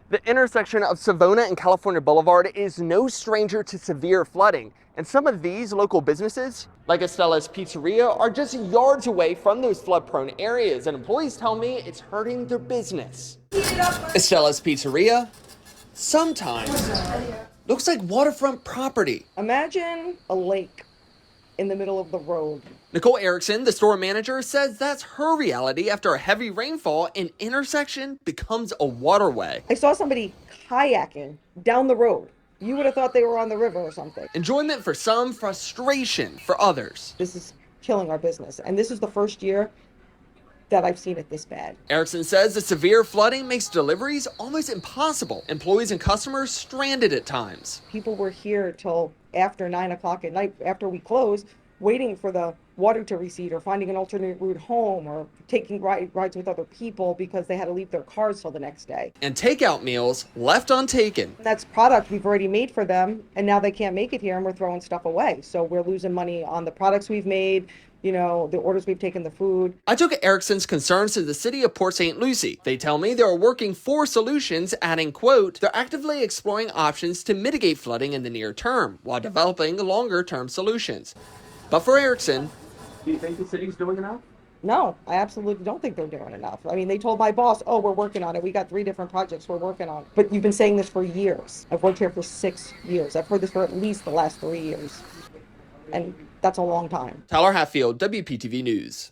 The intersection of Savona and California Boulevard is no stranger to severe flooding, and some of these local businesses, like Estella's Pizzeria, are just yards away from those flood-prone areas, and employees tell me it's hurting their business. Estella's Pizzeria sometimes looks like waterfront property. Imagine a lake in the middle of the road. Nicole Erickson, the store manager, says that's her reality after a heavy rainfall. An intersection becomes a waterway. I saw somebody kayaking down the road. You would have thought they were on the river or something. Enjoyment for some, frustration for others. This is killing our business, and this is the first year that I've seen it this bad. Erickson says the severe flooding makes deliveries almost impossible. Employees and customers stranded at times. People were here till after 9 o'clock at night after we closed, waiting for the water to recede or finding an alternate route home or taking rides with other people because they had to leave their cars till the next day. And takeout meals left untaken. That's product we've already made for them, and now they can't make it here and we're throwing stuff away. So we're losing money on the products we've made, you know, the orders we've taken, the food. I took Erickson's concerns to the city of Port St. Lucie. They tell me they are working for solutions, adding, quote, they're actively exploring options to mitigate flooding in the near term while developing longer-term solutions. But for Erickson, do you think the city's doing enough? No, I absolutely don't think they're doing enough. I mean, they told my boss, oh, we're working on it. We got 3 different projects we're working on. But you've been saying this for years. I've worked here for 6 years. I've heard this for at least the last 3 years. And that's a long time. Tyler Hatfield, WPTV News.